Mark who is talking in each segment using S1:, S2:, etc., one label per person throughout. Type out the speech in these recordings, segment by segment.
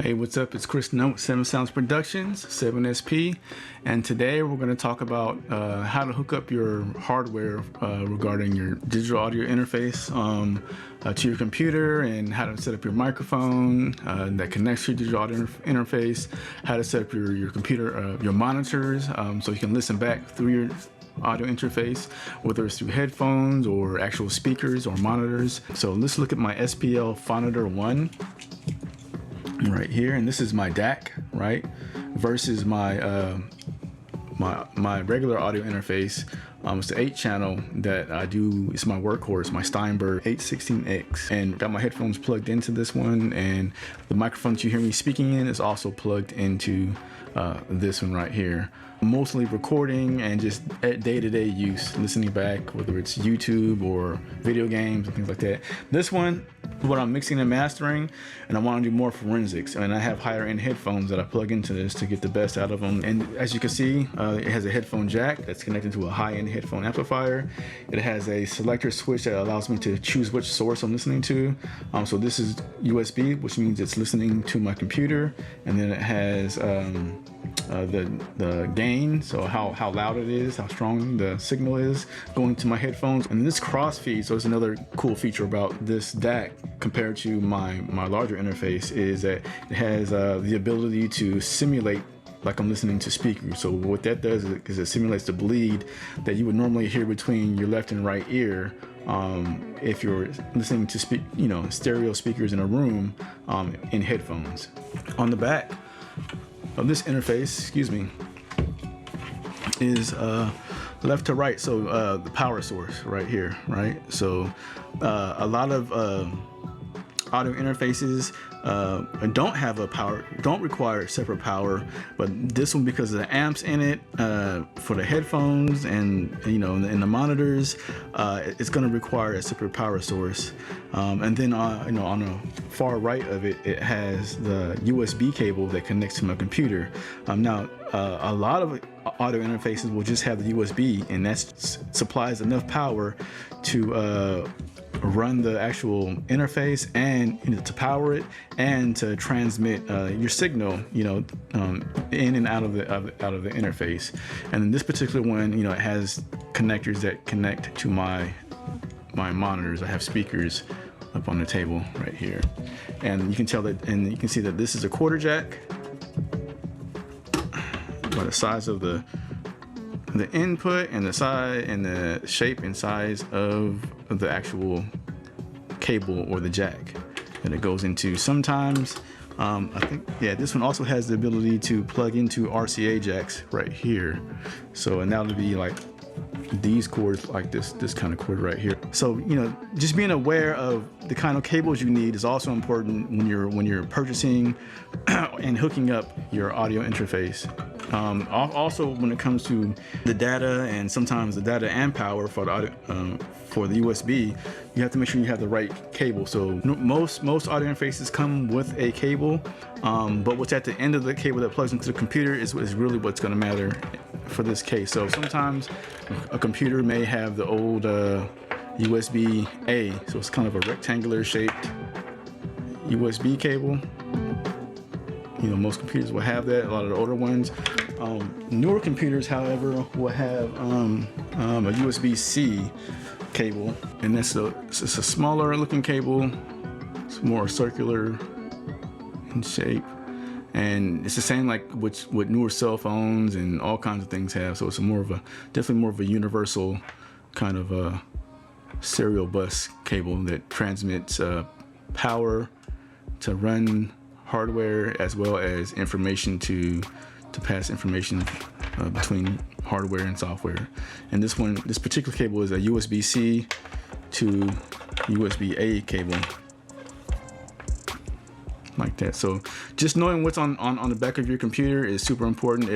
S1: Hey, what's up? It's Chris Note, 7 Sounds Productions, 7SP, and today we're going to talk about how to hook up your hardware regarding your digital audio interface to your computer, and how to set up your microphone that connects to your digital audio interface, how to set up your computer, your monitors, so you can listen back through your audio interface, whether it's through headphones or actual speakers or monitors. So let's look at my SPL Phonitor 1. Right here, and this is my DAC, right, versus my my regular audio interface. It's the 8-channel that I do. It's my workhorse, my Steinberg 816X, and got my headphones plugged into this one, and the microphone that you hear me speaking in is also plugged into this one right here. Mostly recording and just day-to-day use, listening back, whether it's YouTube or video games and things like that. This one, what I'm mixing and mastering, and I want to do more forensics, and I have higher end headphones that I plug into this to get the best out of them. And as you can see, it has a headphone jack that's connected to a high-end headphone amplifier. It has a selector switch that allows me to choose which source I'm listening to. So this is USB, which means it's listening to my computer, and then it has the gain, so how loud it is, how strong the signal is going to my headphones. And this crossfeed, so it's another cool feature about this DAC compared to my larger interface, is that it has the ability to simulate like I'm listening to speakers. So what that does is it simulates the bleed that you would normally hear between your left and right ear if you're listening to stereo speakers in a room in headphones. On the back of this interface, is left to right, so the power source right here, right? So a lot of audio interfaces don't require separate power, but this one, because of the amps in it for the headphones and in the monitors, it's going to require a separate power source. And then on the far right of it, it has the USB cable that connects to my computer. Now a lot of audio interfaces will just have the USB, and that supplies enough power to run the actual interface and to power it and to transmit your signal in and out of the interface. And in this particular one, it has connectors that connect to my monitors. I have speakers up on the table right here, and you can tell that, and you can see that this is a quarter jack by the size of the input and the size and the shape and size of the actual cable or the jack that it goes into. Sometimes I think, yeah, this one also has the ability to plug into RCA jacks right here. So, and that would be like these cords, like this kind of cord right here. So just being aware of the kind of cables you need is also important when you're purchasing and hooking up your audio interface. Also, when it comes to the data, and sometimes the data and power for the audio, for the USB, you have to make sure you have the right cable. So most audio interfaces come with a cable, but what's at the end of the cable that plugs into the computer is really what's going to matter for this case. So sometimes a computer may have the old USB-A, so it's kind of a rectangular shaped USB cable. Most computers will have that, a lot of the older ones. Newer computers, however, will have a USB-C cable, and it's a smaller looking cable. It's more circular in shape, and it's the same like what newer cell phones and all kinds of things have. So it's definitely more of a universal kind of a serial bus cable that transmits power to run hardware, as well as information to pass information between hardware and software. And this particular cable is a USB-C to USB-A cable, like that. So just knowing what's on the back of your computer is super important.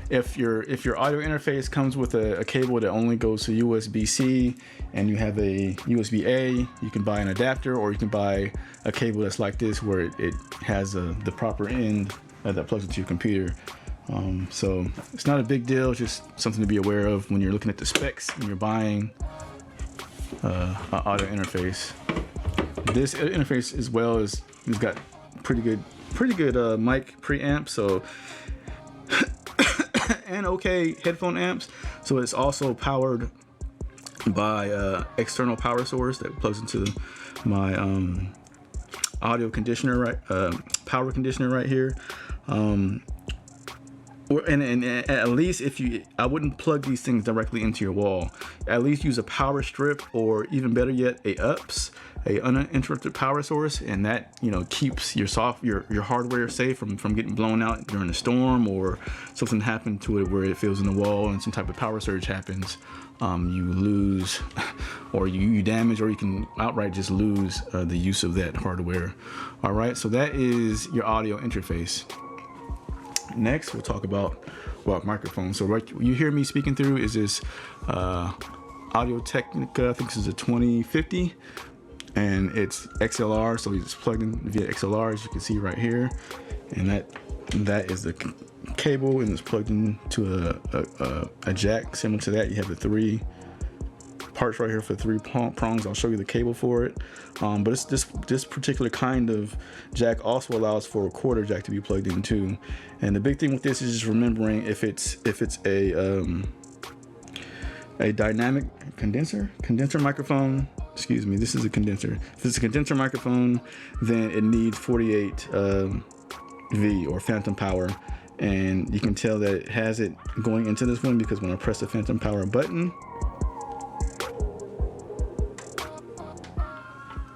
S1: If your audio interface comes with a cable that only goes to USB-C and you have a USB-A, you can buy an adapter, or you can buy a cable that's like this, where it has the proper end that plugs into your computer. So it's not a big deal, just something to be aware of when you're looking at the specs and you're buying an audio interface. This interface, as well as, it's got pretty good pretty good mic preamp, so and okay headphone amps. So it's also powered by external power source that plugs into my audio conditioner, power conditioner right here. And at least I wouldn't plug these things directly into your wall. At least use a power strip, or even better yet, a uninterrupted power source, and that keeps your hardware safe from getting blown out during a storm, or something happened to it where it fills in the wall and some type of power surge happens. You lose, or you damage, or you can outright just lose the use of that hardware. All right, so that is your audio interface. Next, we'll talk about microphones. So what you hear me speaking through is this Audio-Technica. I think this is a 2050, and it's XLR. So it's plugged in via XLR, as you can see right here, and that is the cable, and it's plugged into a jack similar to that. You have the 3 parts right here for 3 prongs. I'll show you the cable for it. But it's this particular kind of jack also allows for a quarter jack to be plugged in too. And the big thing with this is just remembering if it's a dynamic condenser microphone. Excuse me, this is a condenser. If it's a condenser microphone, then it needs 48 V or phantom power. And you can tell that it has it going into this one, because when I press the phantom power button,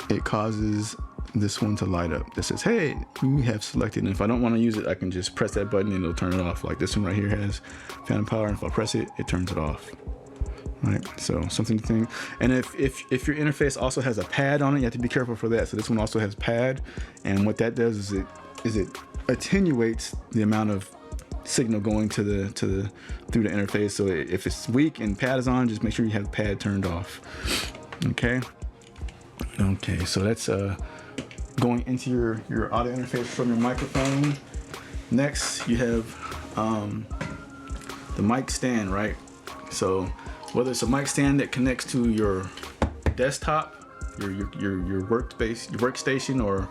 S1: it causes this one to light up. That says, hey, you have selected. And if I don't want to use it, I can just press that button and it'll turn it off. Like this one right here has phantom power, and if I press it, it turns it off. Right, so something to think. And if your interface also has a pad on it, you have to be careful for that. So this one also has pad, and what that does is it attenuates the amount of signal going through the interface. So if it's weak and pad is on, just make sure you have the pad turned off. Okay, so that's going into your audio interface from your microphone. Next, you have the mic stand, right? So whether it's a mic stand that connects to your desktop, your workstation or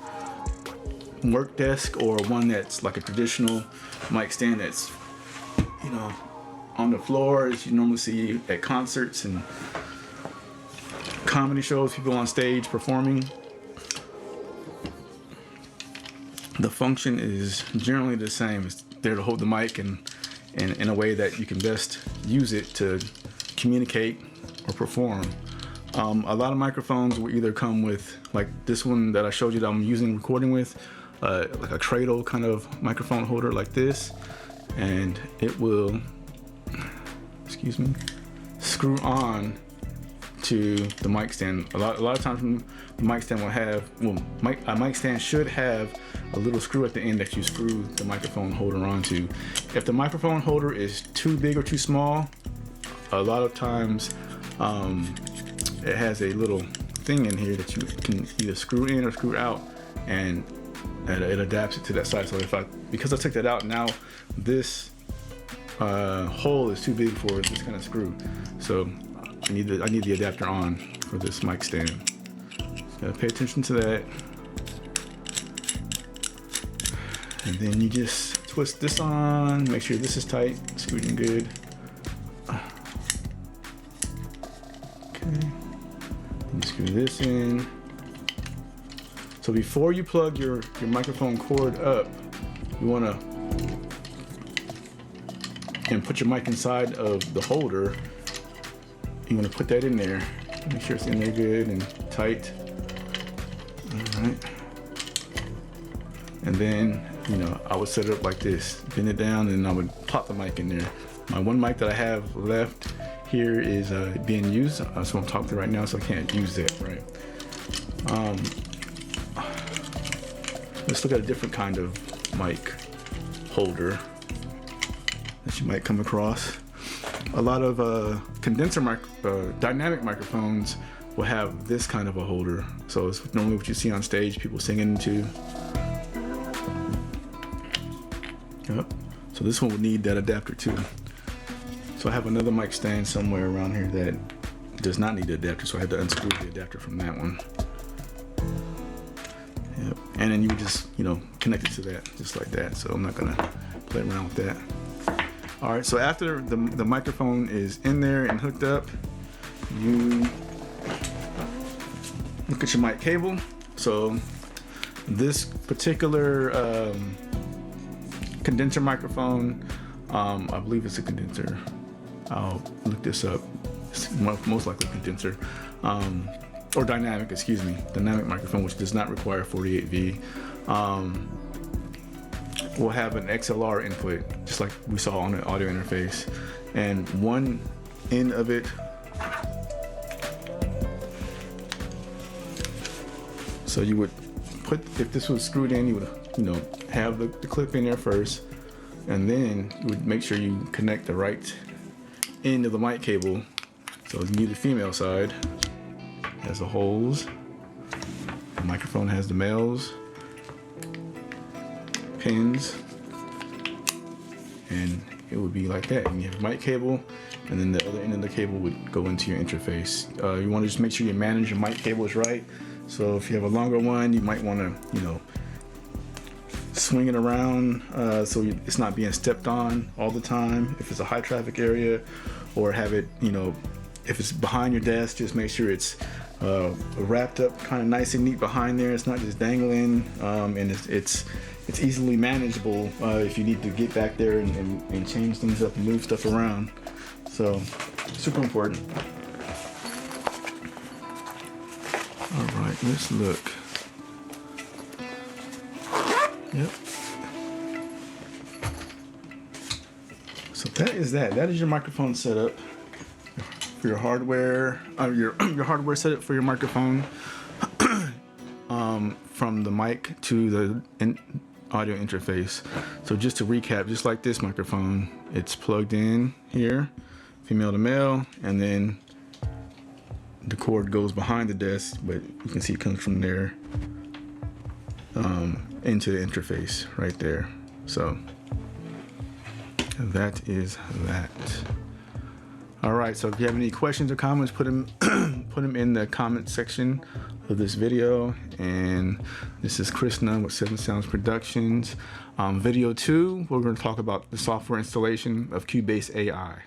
S1: work desk, or one that's like a traditional mic stand that's on the floor, as you normally see at concerts and comedy shows, people on stage performing. The function is generally the same. It's there to hold the mic and in a way that you can best use it to communicate or perform. A lot of microphones will either come with, like this one that I showed you that I'm recording with, like a cradle kind of microphone holder like this, and it will, screw on to the mic stand. A lot of times the mic stand will have, a mic stand should have a little screw at the end that you screw the microphone holder onto. If the microphone holder is too big or too small, a lot of times it has a little thing in here that you can either screw in or screw out, and it adapts it to that size. So because I took that out, now this hole is too big for this kind of screw. So I need the adapter on for this mic stand. Just gotta pay attention to that. And then you just twist this on, make sure this is tight, screwed in good. Okay, and screw this in. So before you plug your microphone cord up, you wanna put your mic inside of the holder. You want to put that in there. Make sure it's in there good and tight. All right. And then, I would set it up like this, bend it down, and I would plop the mic in there. My one mic that I have left here is being used, so I'm talking to right now, so I can't use that, right? Let's look at a different kind of mic holder that you might come across. A lot of dynamic microphones will have this kind of a holder. So it's normally what you see on stage, people singing into. Yep. So this one would need that adapter too. So I have another mic stand somewhere around here that does not need the adapter, so I had to unscrew the adapter from that one. Yep. And then you would just, connect it to that, just like that. So I'm not gonna play around with that. All right, so after the microphone is in there and hooked up, you look at your mic cable. So this particular condenser microphone, I believe it's a condenser. I'll look this up. It's most likely condenser. Or dynamic, excuse me. Dynamic microphone, which does not require 48V. Will have an XLR input, just like we saw on the audio interface. And one end of it, so you would put, if this was screwed in, you would, have the clip in there first, and then you would make sure you connect the right end of the mic cable. So you need the female side, has the holes. The microphone has the males, pins, and it would be like that. And you have a mic cable, and then the other end of the cable would go into your interface. You want to just make sure you manage your mic cables right. So if you have a longer one, you might want to, swing it around so it's not being stepped on all the time if it's a high traffic area, or have it, if it's behind your desk, just make sure it's wrapped up kind of nice and neat behind there. It's not just dangling, and it's easily manageable if you need to get back there and change things up and move stuff around. So super important. All right, let's look. Yep. So that is your microphone setup for your hardware. Your hardware setup for your microphone. From the mic to the audio interface. So just to recap, just like this microphone, it's plugged in here, female to male, and then the cord goes behind the desk, but you can see it comes from there into the interface right there. So that is that. All right, so if you have any questions or comments, put them in the comment section of this video. And this is Chris Nunn with 7 Sounds Productions. Video 2, we're going to talk about the software installation of Cubase AI.